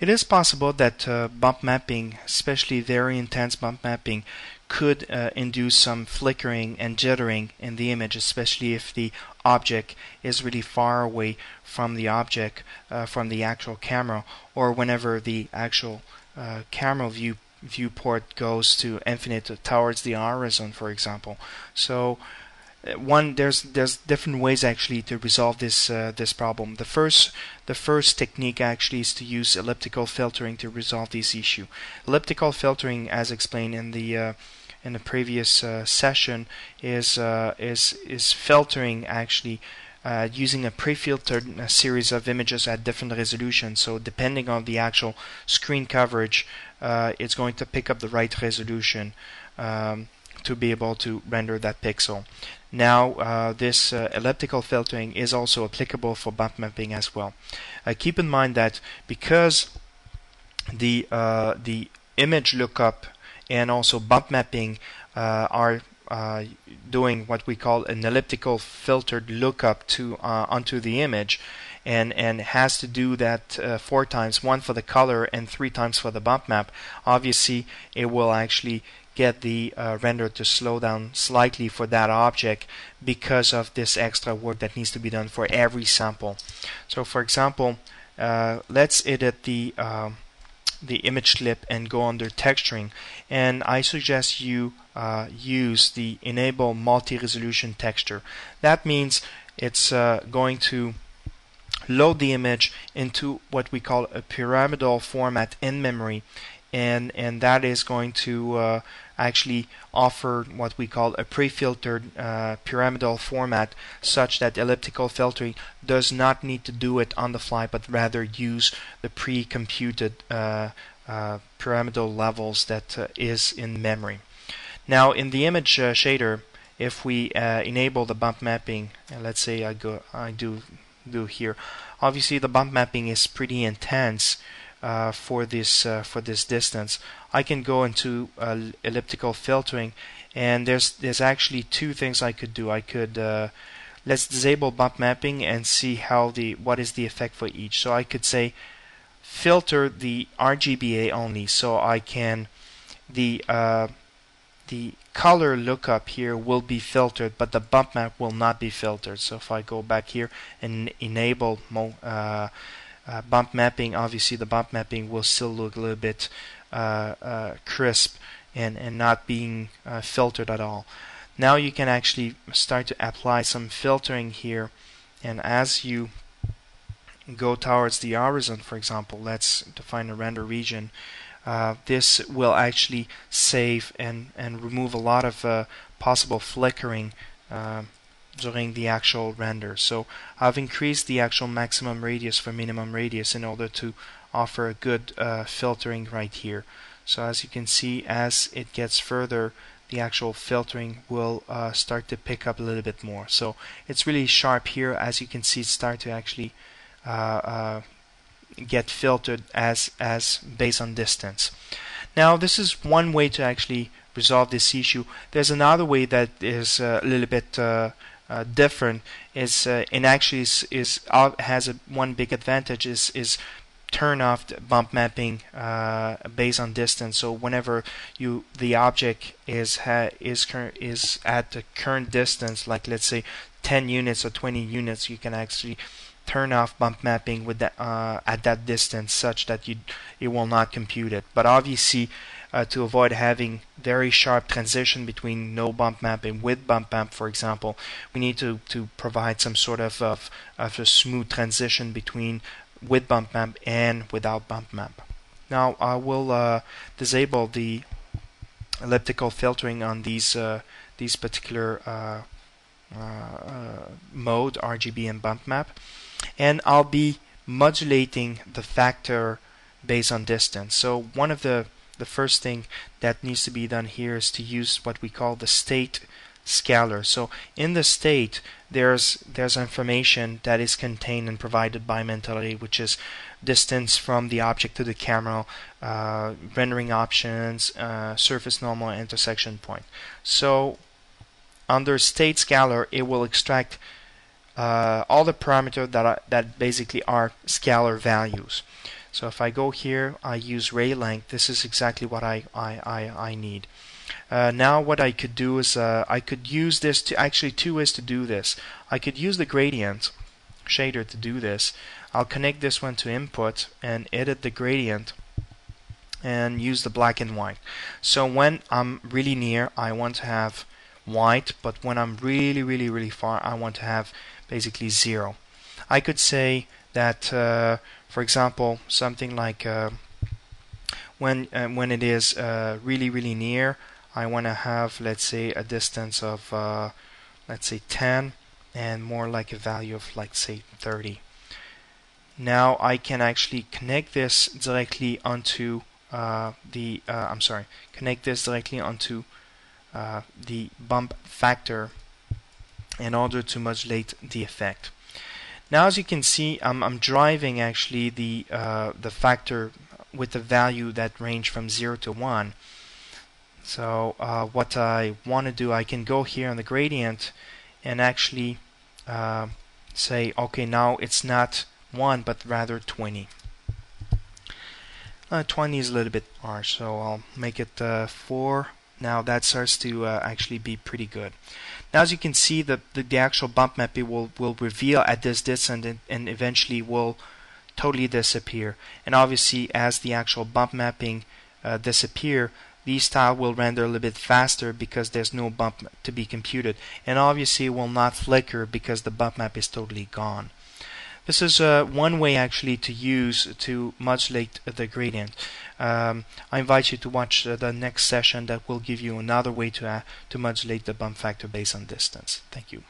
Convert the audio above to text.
It is possible that bump mapping, especially very intense bump mapping, could induce some flickering and jittering in the image, especially if the object is really far away from the object, from the actual camera, or whenever the actual camera viewport goes to infinite towards the horizon, for example. So there's different ways actually to resolve this problem. The first technique actually is to use elliptical filtering to resolve this issue. Elliptical filtering, as explained in the previous session, is filtering actually using a pre-filtered series of images at different resolutions. So depending on the actual screen coverage, it's going to pick up the right resolution to be able to render that pixel. Now this elliptical filtering is also applicable for bump mapping as well. Keep in mind that because the image lookup and also bump mapping are doing what we call an elliptical filtered lookup to onto the image, and has to do that 4 times, 1 for the color and 3 times for the bump map. Obviously, it will actually get the render to slow down slightly for that object because of this extra work that needs to be done for every sample. So, for example, let's edit the image clip and go under texturing, and I suggest you use the enable multi-resolution texture. That means it's going to load the image into what we call a pyramidal format in memory, and that is going to actually offer what we call a pre-filtered pyramidal format, such that elliptical filtering does not need to do it on the fly, but rather use the pre-computed pyramidal levels that is in memory. Now in the image shader, if we enable the bump mapping, and let's say I do here, obviously the bump mapping is pretty intense for this distance. I can go into elliptical filtering, and there's actually 2 things I could do. I could let's disable bump mapping and see what is the effect for each. So I could say filter the RGBA only, so I can the color lookup here will be filtered, but the bump map will not be filtered. So if I go back here and enable bump mapping, obviously the bump mapping will still look a little bit crisp and not being filtered at all. Now you can actually start to apply some filtering here, and as you go towards the horizon, for example, let's define a render region. This will actually save and remove a lot of possible flickering during the actual render. So I've increased the actual maximum radius for minimum radius in order to offer a good filtering right here. So as you can see, as it gets further, the actual filtering will start to pick up a little bit more. So it's really sharp here. As you can see, it start to actually get filtered as based on distance. Now this is one way to actually resolve this issue. There's another way that is a little bit different. And actually has one big advantage is turn off the bump mapping based on distance. So whenever the object is at the current distance, like let's say 10 units or 20 units, you can actually turn off bump mapping with that at that distance, such that it will not compute it. But obviously, to avoid having very sharp transition between no bump map and with bump map, for example, we need to provide some sort of a smooth transition between with bump map and without bump map. Now I will disable the elliptical filtering on these particular mode, RGB and bump map, and I'll be modulating the factor based on distance. So one of the first thing that needs to be done here is to use what we call the state scalar. So in the state, there's information that is contained and provided by Mentality, which is distance from the object to the camera, rendering options, surface normal, intersection point. So under state scalar, it will extract all the parameters that basically are scalar values. So if I go here, I use ray length. This is exactly what I need. Now what I could do is I could use this to actually two ways to do this. I could use the gradient shader to do this. I'll connect this one to input and edit the gradient and use the black and white. So when I'm really near, I want to have white, but when I'm really far, I want to have basically 0. I could say that for example, something like when it is really near, I want to have, let's say, a distance of let's say 10, and more like a value of, like, say 30. Now I can actually connect this directly onto connect this directly onto the bump factor in order to modulate the effect. Now, as you can see, I'm driving actually the factor with the value that range from 0 to 1. So what I want to do, I can go here on the gradient and actually say, okay, now it's not 1 but rather 20. 20 is a little bit harsh, so I'll make it 4. Now that starts to actually be pretty good. Now, as you can see, the actual bump mapping will reveal at this distance and eventually will totally disappear. And obviously, as the actual bump mapping disappear, these tile will render a little bit faster because there's no bump to be computed, and obviously it will not flicker because the bump map is totally gone. This is one way actually to use to modulate the gradient. I invite you to watch the next session that will give you another way to modulate the bump factor based on distance. Thank you.